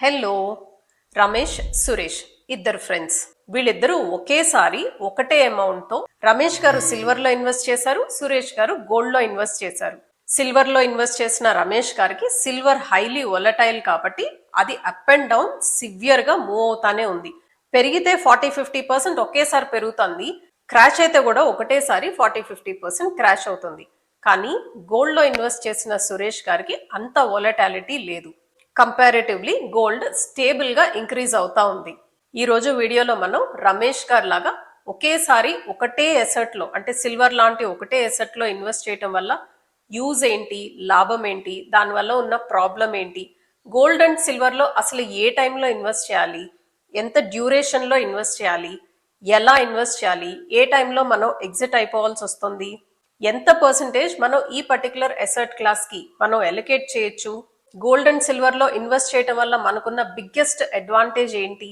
Hello Ramesh Suresh ఇద్దరు friends. వీళ్ళిద్దరూ ఒకేసారి ఒకటే అమౌంట్ తో రమేష్ గారు సిల్వర్ లో ఇన్వెస్ట్ చేశారు, సురేష్ గారు గోల్డ్ లో ఇన్వెస్ట్ చేశారు. సిల్వర్ లో ఇన్వెస్ట్ చేసిన రమేష్ గారికి సిల్వర్ హైలీ వొలటైల్ కాబట్టి అది అప్ అండ్ డౌన్ సివియర్ గా మూవ్ అవుతానే ఉంది. పెరిగితే 40-50% ఒకేసారి పెరుగుతుంది, క్రాష్ అయితే కూడా ఒకటేసారి 40-50% క్రాష్ అవుతుంది. కానీ గోల్డ్ లో ఇన్వెస్ట్ చేసిన సురేష్ గారికి అంత వొలటాలిటీ లేదు. కంపారిటివ్లీ గోల్డ్ స్టేబుల్ గా ఇంక్రీజ్ అవుతా ఉంది. ఈ రోజు వీడియోలో మనం రమేష్ గారు లాగా ఒకేసారి ఒకటే ఎసెట్ లో అంటే సిల్వర్ లాంటి ఒకటే ఎసెట్ లో ఇన్వెస్ట్ చేయటం వల్ల యూజ్ ఏంటి, లాభం ఏంటి, దానివల్ల ఉన్న ప్రాబ్లం ఏంటి, గోల్డ్ అండ్ సిల్వర్ లో అసలు ఏ టైంలో ఇన్వెస్ట్ చేయాలి, ఎంత డ్యూరేషన్ లో ఇన్వెస్ట్ చేయాలి, ఎలా ఇన్వెస్ట్ చేయాలి, ఏ టైంలో మనం ఎగ్జిట్ అయిపోవాల్సి వస్తుంది, ఎంత పర్సంటేజ్ మనం ఈ పర్టికులర్ ఎసెట్ క్లాస్ కి మనం ఎలికేట్ చేయొచ్చు, గోల్డ్ అండ్ సిల్వర్ లో ఇన్వెస్ట్ చేయటం వల్ల మనకున్న బిగ్గెస్ట్ అడ్వాంటేజ్ ఏంటి,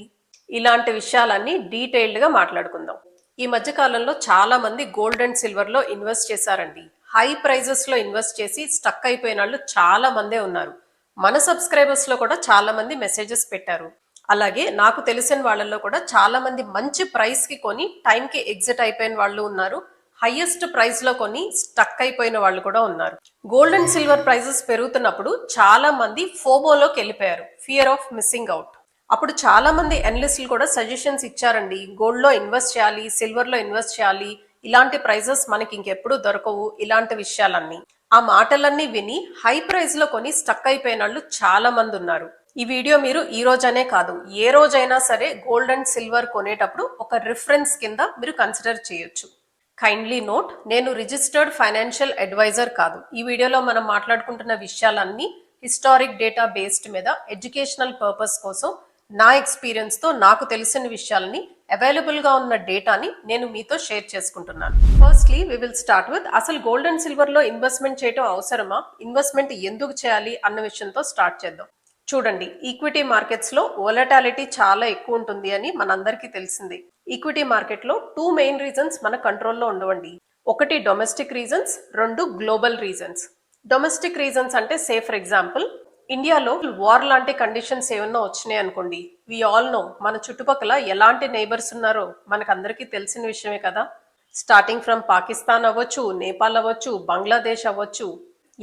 ఇలాంటి విషయాలన్నీ డీటెయిల్డ్ గా మాట్లాడుకుందాం. ఈ మధ్య కాలంలో చాలా మంది గోల్డ్ అండ్ సిల్వర్ లో ఇన్వెస్ట్ చేశారండి. హై ప్రైజెస్ లో ఇన్వెస్ట్ చేసి స్టక్ అయిపోయిన వాళ్ళు చాలా మందే ఉన్నారు. మన సబ్స్క్రైబర్స్ లో కూడా చాలా మంది మెసేజెస్ పెట్టారు. అలాగే నాకు తెలిసిన వాళ్ళల్లో కూడా చాలా మంది మంచి ప్రైస్ కి కొని టైం కి ఎగ్జిట్ అయిపోయిన వాళ్ళు ఉన్నారు. హైయెస్ట్ ప్రైస్ లో కొని స్టక్ అయిపోయిన వాళ్ళు కూడా ఉన్నారు. గోల్డ్ అండ్ సిల్వర్ ప్రైజెస్ పెరుగుతున్నప్పుడు చాలా మంది ఫోమోలోకి వెళ్ళిపోయారు, ఫియర్ ఆఫ్ మిస్సింగ్ అవుట్. అప్పుడు చాలా మంది అనలిస్టులు కూడా సజెషన్స్ ఇచ్చారండి, గోల్డ్ లో ఇన్వెస్ట్ చేయాలి, సిల్వర్ లో ఇన్వెస్ట్ చేయాలి, ఇలాంటి ప్రైజెస్ మనకి ఇంకెప్పుడు దొరకవు, ఇలాంటి విషయాలన్నీ. ఆ మాటలన్నీ విని హై ప్రైస్ లో కొని స్టక్ అయిపోయిన వాళ్ళు చాలా మంది ఉన్నారు. ఈ వీడియో మీరు ఈ రోజనే కాదు, ఏ రోజైనా సరే గోల్డ్ అండ్ సిల్వర్ కొనేటప్పుడు ఒక రిఫరెన్స్ కింద మీరు కన్సిడర్ చేయొచ్చు. కైండ్లీ నోట్, నేను రిజిస్టర్డ్ ఫైనాన్షియల్ అడ్వైజర్ కాదు. ఈ వీడియోలో మనం మాట్లాడుకుంటున్న విషయాలన్నీ హిస్టారిక్ డేటా బేస్డ్ మీద ఎడ్యుకేషనల్ పర్పస్ కోసం నా ఎక్స్పీరియన్స్ తో నాకు తెలిసిన విషయాలని అవైలబుల్ గా ఉన్న డేటాని నేను మీతో షేర్ చేసుకుంటున్నాను. Firstly we will start with అసలు గోల్డ్ అండ్ సిల్వర్ లో ఇన్వెస్ట్మెంట్ చేయడం అవసరమా, ఇన్వెస్ట్మెంట్ ఎందుకు చేయాలి అన్న విషయంతో స్టార్ట్ చేద్దాం. చూడండి, ఈక్విటీ మార్కెట్స్ లో వొలటాలిటీ చాలా ఎక్కువ ఉంటుంది అని మనందరికీ తెలిసిందే. ఈక్విటీ మార్కెట్ లో 2 మెయిన్ రీజన్స్ మన కంట్రోల్లో ఉండవండి. ఒకటి domestic reasons, 2 global reasons. Domestic reasons అంటే సే ఫర్ ఎగ్జాంపుల్ ఇండియాలో వార్ లాంటి కండిషన్స్ ఏమన్నా వచ్చినాయి అనుకోండి, వి ఆల్ నో మన చుట్టుపక్కల ఎలాంటి నైబర్స్ ఉన్నారో మనకందరికీ తెలిసిన విషయమే కదా. స్టార్టింగ్ ఫ్రమ్ పాకిస్తాన్ అవ్వచ్చు, నేపాల్ అవ్వచ్చు, బంగ్లాదేశ్ అవ్వచ్చు,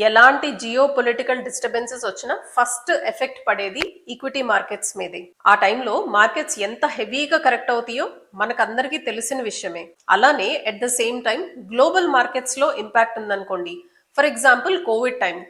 ఎలాంటి జియో పొలిటికల్ డిస్టర్బెన్సెస్ వచ్చినా ఫస్ట్ ఎఫెక్ట్ పడేది ఈక్విటీ మార్కెట్స్ మీదే. ఆ టైంలో మార్కెట్స్ ఎంత హెవీగా కరెక్ట్ అవుతాయో మనకందరికీ తెలిసిన విషయమే. అలానే at the same time global markets లో ఇంపాక్ట్ ఉందనుకోండి. ఫర్ ఎగ్జాంపుల్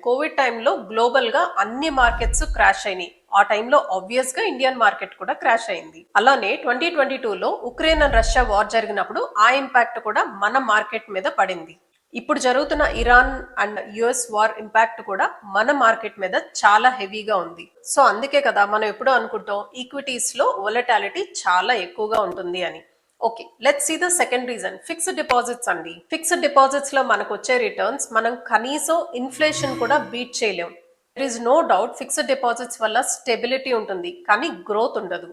కోవిడ్ టైంలో గ్లోబల్ గా అన్ని మార్కెట్స్ క్రాష్ అయినాయి. ఆ టైంలో ఆబ్వియస్ గా ఇండియన్ మార్కెట్ కూడా క్రాష్ అయింది. అలానే 2022లో ఉక్రెయిన్ అండ్ రష్యా వార్ జరిగినప్పుడు ఆ ఇంపాక్ట్ కూడా మన మార్కెట్ మీద పడింది. ఇప్పుడు జరుగుతున్న Iran and US war impact కూడా మన మార్కెట్ మీద చాలా హెవీగా ఉంది. సో అందుకే కదా మనం ఎప్పుడూ అనుకుంటాం ఈక్విటీస్ లో వొలటాలిటీ చాలా ఎక్కువగా ఉంటుంది అని. Okay, let's see the second reason, fixed deposits అండి. ఫిక్స్డ్ డిపాజిట్స్ లో మనకు వచ్చే రిటర్న్స్ మనం కనీసం ఇన్ఫ్లేషన్ కూడా బీట్ చేయలేం. There is no doubt fixed deposits వల్ల స్టెబిలిటీ ఉంటుంది కానీ గ్రోత్ ఉండదు.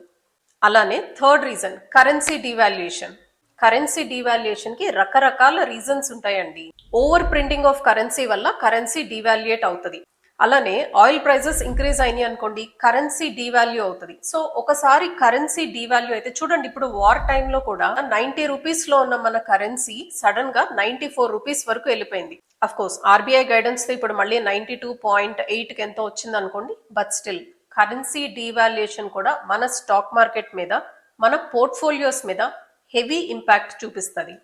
అలానే third reason, currency devaluation. Currency devaluation కి రకరకాల రీజన్స్ ఉంటాయండి. ఓవర్ ప్రింటింగ్ ఆఫ్ కరెన్సీ వల్ల కరెన్సీ డివాల్యుయేట్ అవుతుంది. అలానే ఆయిల్ ప్రైజెస్ ఇంక్రీజ్ అయినాయి అనుకోండి, కరెన్సీ డివాల్యూ అవుతుంది. సో ఒకసారి కరెన్సీ డివాల్యూ అయితే చూడండి, ఇప్పుడు వార్ టైంలో కూడా 90 రూపీస్ లో ఉన్న మన కరెన్సీ సడన్ గా 94 రూపీస్ వరకు వెళ్ళిపోయింది. అఫ్ కోర్స్ ఆర్బీఐ గైడెన్స్ తో ఇప్పుడు మళ్ళీ 92.8 కి ఎంతో వచ్చింది అనుకోండి, బట్ స్టిల్ కరెన్సీ డివాల్యుయేషన్ కూడా మన స్టాక్ మార్కెట్ మీద, మన పోర్ట్ఫోలియోస్ మీద హెవీ ఇంపాక్ట్ చూపిస్తుంది.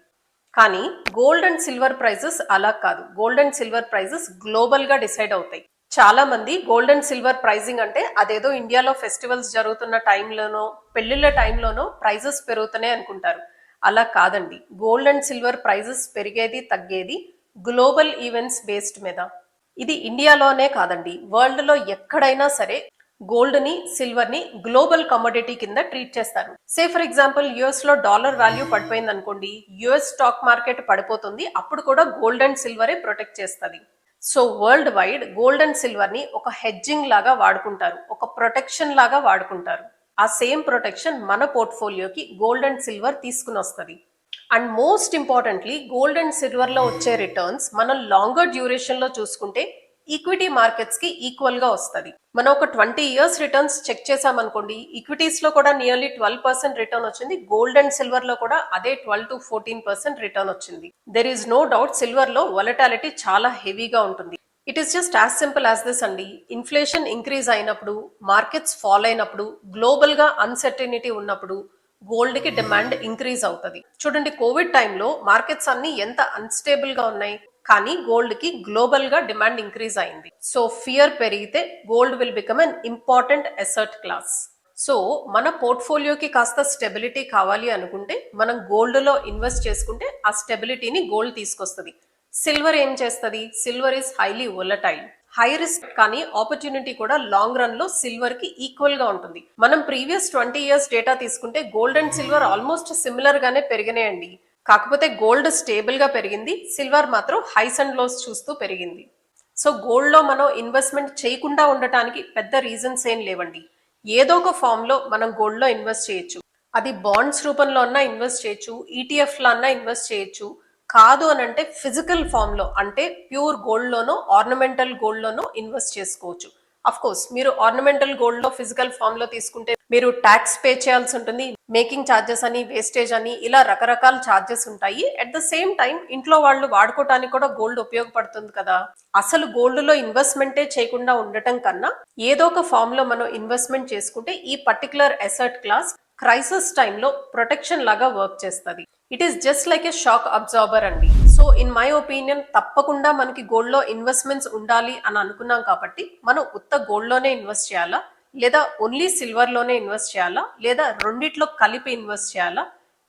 కానీ గోల్డ్ అండ్ సిల్వర్ ప్రైజెస్ అలా కాదు. Gold and silver prices global గా డిసైడ్ అవుతాయి. చాలా మంది గోల్డ్ అండ్ సిల్వర్ ప్రైజింగ్ అంటే అదేదో ఇండియాలో ఫెస్టివల్స్ జరుగుతున్న టైంలోనో పెళ్లిళ్ళ టైంలోనో ప్రైజెస్ పెరుగుతున్నాయి అనుకుంటారు. అలా కాదండి. గోల్డ్ అండ్ సిల్వర్ ప్రైజెస్ పెరిగేది తగ్గేది గ్లోబల్ ఈవెంట్స్ బేస్డ్ మీద. ఇది ఇండియాలోనే కాదండి, వరల్డ్ లో ఎక్కడైనా సరే గోల్డ్ ని సిల్వర్ ని గ్లోబల్ కమోడిటీ కింద ట్రీట్ చేస్తారు. సే ఫర్ ఎగ్జాంపుల్ యుఎస్ లో డాలర్ వాల్యూ పడిపోయింది అనుకోండి, యుఎస్ స్టాక్ మార్కెట్ పడిపోతుంది, అప్పుడు కూడా గోల్డ్ అండ్ సిల్వరే ప్రొటెక్ట్ చేస్తుంది. So world wide gold and silver ని ఒక హెడ్జింగ్ లాగా వాడుకుంటారు, ఒక ప్రొటెక్షన్ లాగా వాడుకుంటారు. ఆ సేమ్ ప్రొటెక్షన్ మన పోర్ట్ఫోలియోకి గోల్డ్ అండ్ సిల్వర్ తీసుకుని వస్తుంది. And most importantly gold and silver లో వచ్చే రిటర్న్స్ మనం లాంగర్ డ్యూరేషన్ లో చూసుకుంటే ఈక్విటీ మార్కెట్స్ కి ఈక్వల్ గా వస్తుంది. మనం ఒక 20 years రిటర్న్స్ చెక్ చేసామనుకోండి, ఈక్విటీస్ లో కూడా నియర్లీ 12% రిటర్న్ వచ్చింది. గోల్డ్ అండ్ సిల్వర్ లో కూడా అదే 12 to 14% రిటర్న్ వచ్చింది. There is no doubt silver లో వొలటాలిటీ చాలా హెవీగా ఉంటుంది. It is just as simple as this అండి. ఇన్ఫ్లేషన్ ఇంక్రీజ్ అయినప్పుడు, మార్కెట్స్ ఫాల్ అయినప్పుడు, గ్లోబల్ గా అన్సర్టనిటీ ఉన్నప్పుడు గోల్డ్ కి డిమాండ్ ఇంక్రీజ్ అవుతుంది. చూడండి, కోవిడ్ టైంలో మార్కెట్స్ అన్ని ఎంత అన్స్టేబుల్ గా ఉన్నాయి, కానీ గోల్డ్ కి గ్లోబల్ గా డిమాండ్ ఇంక్రీజ్ అయింది. సో ఫియర్ పెరిగితే gold will become an important asset class. So మన పోర్ట్ఫోలియోకి కాస్త స్టెబిలిటీ కావాలి అనుకుంటే మనం గోల్డ్ లో ఇన్వెస్ట్ చేసుకుంటే ఆ స్టెబిలిటీని గోల్డ్ తీసుకొస్తుంది. సిల్వర్ ఏం చేస్తుంది? Silver is highly volatile, high risk, కానీ ఆపర్చునిటీ కూడా లాంగ్ రన్ లో సిల్వర్ కి ఈక్వల్ గా ఉంటుంది. మనం ప్రీవియస్ 20 years డేటా తీసుకుంటే gold and silver almost similar గానే పెరిగినాయండి. కాకపోతే గోల్డ్ స్టేబుల్ గా పెరిగింది, సిల్వర్ మాత్రం హైస్ అండ్ లోస్ చూస్తూ పెరిగింది. సో గోల్డ్ లో మనం ఇన్వెస్ట్మెంట్ చేయకుండా ఉండటానికి పెద్ద రీజన్స్ ఏం లేవండి. ఏదో ఒక ఫామ్ లో మనం గోల్డ్ లో ఇన్వెస్ట్ చేయొచ్చు. అది బాండ్స్ రూపంలో అన్నా ఇన్వెస్ట్ చేయొచ్చు, ఈటీఎఫ్ లో అన్నా ఇన్వెస్ట్ చేయొచ్చు. కాదు అని అంటే ఫిజికల్ ఫామ్ లో, అంటే ప్యూర్ గోల్డ్ లోనో ఆర్నమెంటల్ గోల్డ్ లోనో ఇన్వెస్ట్ చేసుకోవచ్చు. అఫ్ కోర్స్ మీరు ఆర్నమెంటల్ గోల్డ్ లో ఫిజికల్ ఫామ్ లో తీసుకుంటే మీరు ట్యాక్స్ పే చేయాల్సి ఉంటుంది. మేకింగ్ ఛార్జెస్ అని, వేస్టేజ్ అని, ఇలా రకరకాల ఛార్జెస్ ఉంటాయి. అట్ ద సేమ్ టైం ఇంట్లో వాళ్ళు వాడుకోవటానికి కూడా గోల్డ్ ఉపయోగపడుతుంది కదా. అసలు గోల్డ్ లో ఇన్వెస్ట్మెంటే చేయకుండా ఉండటం కన్నా ఏదో ఒక ఫామ్ లో మనం ఇన్వెస్ట్మెంట్ చేసుకుంటే ఈ పర్టికులర్ అసెట్ క్లాస్ క్రైసిస్ టైంలో ప్రొటెక్షన్ లాగా వర్క్ చేస్తుంది. It is just like A shock absorber అండి. సో ఇన్ మై ఒపీనియన్ తప్పకుండా మనకి గోల్డ్ లో ఇన్వెస్ట్మెంట్స్ ఉండాలి అని అనుకున్నాం కాబట్టి మనం ఉత్త గోల్డ్ లోనే ఇన్వెస్ట్ చేయాలా, లేదా ఓన్లీ సిల్వర్ లోనే ఇన్వెస్ట్ చేయాలా, లేదా రెండిట్లో కలిపి ఇన్వెస్ట్ చేయాలా,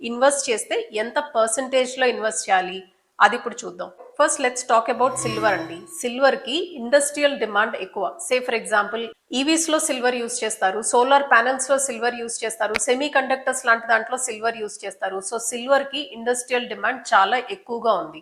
ఇన్వెస్ట్ చేస్తే ఎంత పర్సంటేజ్ లో ఇన్వెస్ట్ చేయాలి, అది ఇప్పుడు చూద్దాం. First let's talk about silver అండి. సిల్వర్ కి ఇండస్ట్రియల్ డిమాండ్ ఎక్కువ. సే ఫర్ ఎగ్జాంపుల్ ఈవీస్ లో సిల్వర్ యూస్ చేస్తారు, సోలార్ ప్యానెల్స్ లో సిల్వర్ యూస్ చేస్తారు, సెమీ కండక్టర్స్ లాంటి దాంట్లో సిల్వర్ యూస్ చేస్తారు. సో సిల్వర్ కి ఇండస్ట్రియల్ డిమాండ్ చాలా ఎక్కువగా ఉంది.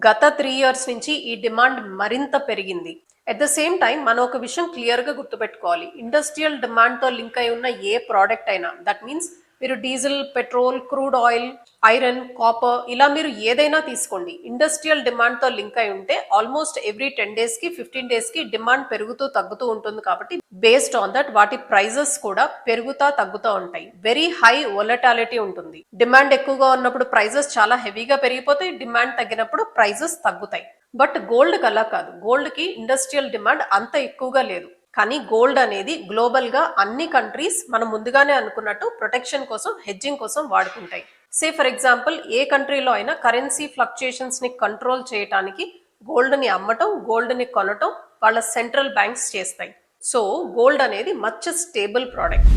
గత 3 years నుంచి ఈ డిమాండ్ మరింత పెరిగింది. అట్ ద సేమ్ టైం మనం ఒక విషయం క్లియర్ గా గుర్తుపెట్టుకోవాలి. ఇండస్ట్రియల్ డిమాండ్ తో లింక్ అయి ఉన్న ఏ ప్రోడక్ట్ అయినా, దట్ మీన్స్ మీరు diesel, petrol, crude oil, iron, copper, ఇలా మీరు ఏదైనా తీసుకోండి, ఇండస్ట్రియల్ డిమాండ్ తో లింక్ అయి ఉంటే ఆల్మోస్ట్ ఎవ్రీ 10 days కి 15 days కి డిమాండ్ పెరుగుతూ తగ్గుతూ ఉంటుంది. కాబట్టి బేస్డ్ ఆన్ దట్ వాటి ప్రైజెస్ కూడా పెరుగుతా తగ్గుతూ ఉంటాయి. వెరీ హై వొలటాలిటీ ఉంటుంది. డిమాండ్ ఎక్కువగా ఉన్నప్పుడు ప్రైజెస్ చాలా హెవీగా పెరిగిపోతాయి, డిమాండ్ తగ్గినప్పుడు ప్రైజెస్ తగ్గుతాయి. బట్ గోల్డ్ కి అలా కాదు. గోల్డ్ కి ఇండస్ట్రియల్ డిమాండ్ అంత ఎక్కువగా లేదు, కానీ గోల్డ్ అనేది గ్లోబల్ గా అన్ని కంట్రీస్ మనం ముందుగానే అనుకున్నట్టు ప్రొటెక్షన్ కోసం, హెడ్జింగ్ కోసం వాడుకుంటాయి. సే ఫర్ ఎగ్జాంపుల్ ఏ కంట్రీలో అయినా కరెన్సీ ఫ్లక్చుయేషన్స్ ని కంట్రోల్ చేయడానికి గోల్డ్ ని అమ్మటం, గోల్డ్ ని కొనటం వాళ్ళ సెంట్రల్ బ్యాంక్స్ చేస్తాయి. సో గోల్డ్ అనేది much stable product.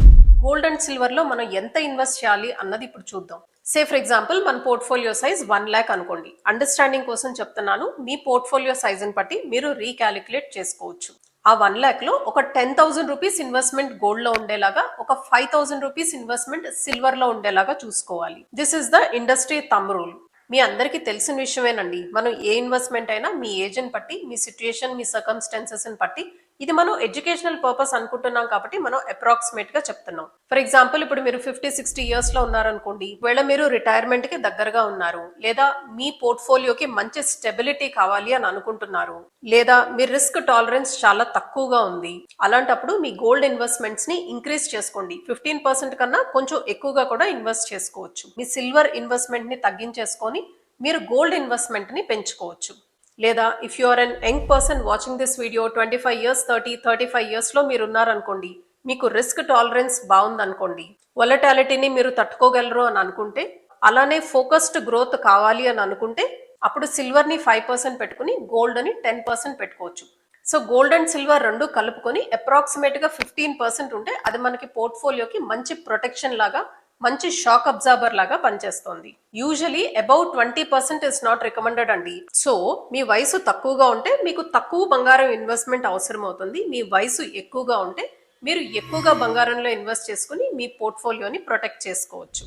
Gold and silver లో మనం ఎంత ఇన్వెస్ట్ చేయాలి అన్నది ఇప్పుడు చూద్దాం. సే ఫర్ ఎగ్జాంపుల్ మన పోర్ట్ఫోలియో సైజ్ 1 lakh అనుకోండి. అండర్స్టాండింగ్ కోసం చెప్తున్నాను, మీ పోర్ట్ఫోలియో సైజ్ ని బట్టి మీరు రీకాలిక్యులేట్ చేసుకోవచ్చు. ఆ 1 lakh లో ఒక 10,000 రూపీస్ ఇన్వెస్ట్మెంట్ గోల్డ్ లో ఉండేలాగా, ఒక 5,000 రూపీస్ ఇన్వెస్ట్మెంట్ సిల్వర్ లో ఉండేలాగా చూసుకోవాలి. This is the industry thumb rule. మీ అందరికీ తెలిసిన విషయమేనండి. మనం ఏ ఇన్వెస్ట్మెంట్ అయినా మీ ఏజ్ ని బట్టి, మీ సిచ్యుయేషన్, మీ సర్కమ్స్టాన్సెస్ ని బట్టి, ఇది మనం ఎడ్యుకేషనల్ పర్పస్ అనుకుంటున్నాం కాబట్టి మనం అప్రాక్సిమేట్ గా చెప్తున్నాం. ఫర్ ఎగ్జాంపుల్ ఇప్పుడు మీరు 50-60 years లో ఉన్నారనుకోండి, ఒకవేళ మీరు రిటైర్మెంట్ కి దగ్గరగా ఉన్నారు, లేదా మీ పోర్ట్ఫోలియోకి మంచి స్టెబిలిటీ కావాలి అని అనుకుంటున్నారు, లేదా మీ రిస్క్ టాలరెన్స్ చాలా తక్కువగా ఉంది, అలాంటప్పుడు మీ గోల్డ్ ఇన్వెస్ట్మెంట్స్ ని ఇంక్రీజ్ చేసుకోండి. 15% కన్నా కొంచెం ఎక్కువగా కూడా ఇన్వెస్ట్ చేసుకోవచ్చు. మీ సిల్వర్ ఇన్వెస్ట్మెంట్ ని తగ్గించేసుకొని మీరు గోల్డ్ ఇన్వెస్ట్మెంట్ ని పెంచుకోవచ్చు. లేదా if you are an young person watching this video, 25 years, 35 years లో మీరు ఉన్నారనుకోండి, మీకు రిస్క్ టాలరెన్స్ బాగుందనుకోండి, వొలటాలిటీని మీరు తట్టుకోగలరు అని అనుకుంటే, అలానే ఫోకస్డ్ గ్రోత్ కావాలి అని అనుకుంటే, అప్పుడు సిల్వర్ ని 5% పెట్టుకుని గోల్డ్ ని 10% పెట్టుకోవచ్చు. సో గోల్డ్ అండ్ సిల్వర్ రెండు కలుపుకొని అప్రాక్సిమేట్ గా 15% ఉంటే అది మనకి పోర్ట్ఫోలియోకి మంచి ప్రొటెక్షన్ లాగా, మంచి షాక్ అబ్జార్బర్ లాగా పనిచేస్తుంది. Usually about 20% is not recommended అండి. సో మీ వయసు తక్కువగా ఉంటే మీకు తక్కువ బంగారం ఇన్వెస్ట్మెంట్ అవసరం అవుతుంది. మీ వయసు ఎక్కువగా ఉంటే మీరు ఎక్కువగా బంగారంలో ఇన్వెస్ట్ చేసుకుని మీ పోర్ట్ఫోలియోని ప్రొటెక్ట్ చేసుకోవచ్చు.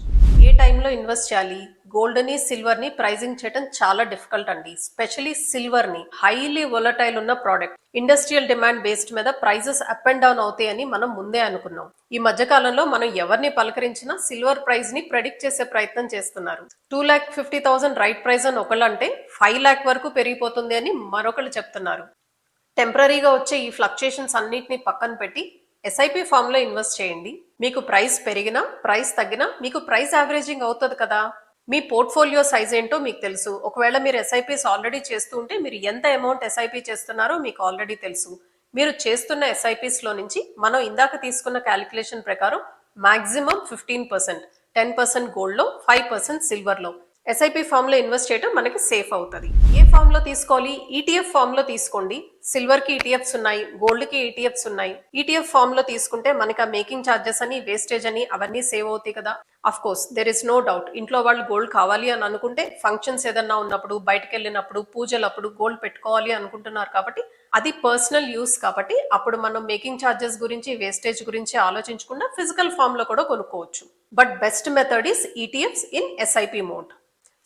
ఏ టైంలో ఇన్వెస్ట్ చేయాలి? గోల్డ్ ని, సిల్వర్ ని ప్రైజింగ్ చేయడం చాలా డిఫికల్ట్ అండి. స్పెషలీ సిల్వర్ ని, హైలీ వొలటైల్ ఉన్న ప్రోడక్ట్. ఇండస్ట్రియల్ డిమాండ్ బేస్డ్ మీద ప్రైజెస్ అప్ అండ్ డౌన్ అవుతాయని మనం ముందే అనుకున్నాం. ఈ మధ్య కాలంలో మనం ఎవరిని పలకరించినా సిల్వర్ ప్రైస్ ని ప్రెడిక్ట్ చేసే ప్రయత్నం చేస్తున్నారు. 2,50,000 రైట్ ప్రైస్ అని ఒకళ్ళు అంటే 5 lakh వరకు పెరిగిపోతుంది అని మరొకళ్ళు చెప్తున్నారు. టెంపరీగా వచ్చే ఈ ఫ్లక్చుయేషన్స్ అన్నిటిని పక్కన పెట్టి ఎస్ఐపి ఫామ్ లో ఇన్వెస్ట్ చేయండి. మీకు ప్రైస్ పెరిగినా ప్రైస్ తగ్గినా మీకు ప్రైస్ యావరేజింగ్ అవుతుంది కదా. మీ పోర్ట్ఫోలియో సైజ్ ఏంటో మీకు తెలుసు. ఒకవేళ మీరు ఎస్ఐపిస్ ఆల్రెడీ చేస్తూ ఉంటే మీరు ఎంత అమౌంట్ ఎస్ఐపి చేస్తున్నారో మీకు ఆల్రెడీ తెలుసు. మీరు చేస్తున్న ఎస్ఐపిస్ లో నుంచి మనం ఇందాక తీసుకున్న క్యాలిక్యులేషన్ ప్రకారం మాక్సిమం 15%, 10% గోల్డ్ లో, 5% సిల్వర్ లో ఎస్ఐపి ఫామ్ లో ఇన్వెస్ట్ చేయడం మనకి సేఫ్ అవుతుంది. ఏ ఫామ్ లో తీసుకోవాలి? ఈటీఎఫ్ ఫామ్ లో తీసుకోండి. సిల్వర్ కి ఈటీఎఫ్స్ ఉన్నాయి, గోల్డ్ కి ఈటీఎఫ్స్ ఉన్నాయి. ఈటీఎఫ్ ఫామ్ లో తీసుకుంటే మనకి ఆ మేకింగ్ ఛార్జెస్ అని, వేస్టేజ్ అని అవన్నీ సేవ్ అవుతాయి కదా. Of course there is no doubt, ఇంట్లో వాళ్ళు గోల్డ్ కావాలి అని అనుకుంటే ఫంక్షన్స్ ఏదన్నా ఉన్నప్పుడు, బయటకు వెళ్ళినప్పుడు, పూజలప్పుడు గోల్డ్ పెట్టుకోవాలి అనుకుంటున్నారు కాబట్టి అది పర్సనల్ యూస్ కాబట్టి అప్పుడు మనం మేకింగ్ ఛార్జెస్ గురించి, వేస్టేజ్ గురించి ఆలోచించకుండా ఫిజికల్ ఫామ్ లో కూడా కొనుక్కోవచ్చు. But best method is ETFs in SIP mode.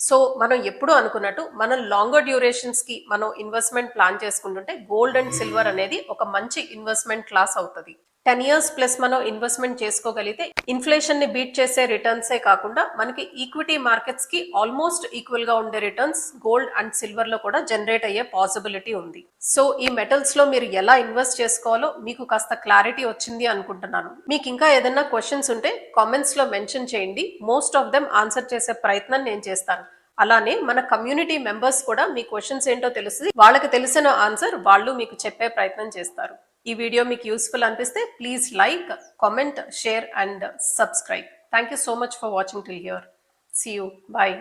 So మనం ఎప్పుడు అనుకున్నట్టు మనం లాంగర్ డ్యూరేషన్స్ కి మనం ఇన్వెస్ట్మెంట్ ప్లాన్ చేసుకుంటుంటే గోల్డ్ అండ్ సిల్వర్ అనేది ఒక మంచి ఇన్వెస్ట్మెంట్ క్లాస్ అవుతుంది. 10 years ప్లస్ మనం ఇన్వెస్ట్మెంట్ చేసుకోగలిగితే ఇన్ఫ్లేషన్ ని బీట్ చేసే రిటర్న్సే కాకుండా మనకి ఈక్విటీ మార్కెట్స్ కి ఆల్మోస్ట్ ఈక్వల్ గా ఉండే రిటర్న్స్ గోల్డ్ అండ్ సిల్వర్ లో కూడా జనరేట్ అయ్యే పాసిబిలిటీ ఉంది. సో ఈ మెటల్స్ లో మీరు ఎలా ఇన్వెస్ట్ చేసుకోవాలో మీకు కాస్త క్లారిటీ వచ్చింది అనుకుంటున్నాను. మీకు ఇంకా ఏదైనా క్వశ్చన్స్ ఉంటే కామెంట్స్ లో మెన్షన్ చేయండి. మోస్ట్ ఆఫ్ దెమ్ ఆన్సర్ చేసే ప్రయత్నం నేను చేస్తాను. అలానే మన కమ్యూనిటీ మెంబర్స్ కూడా మీ క్వశ్చన్స్ ఏంటో తెలుస్తుంది, వాళ్ళకి తెలిసిన ఆన్సర్ వాళ్ళు మీకు చెప్పే ప్రయత్నం చేస్తారు. ఈ వీడియో మీకు యూస్ఫుల్ అనిపిస్తే please like, comment, share and subscribe. Thank you so much for watching till here. See you. Bye.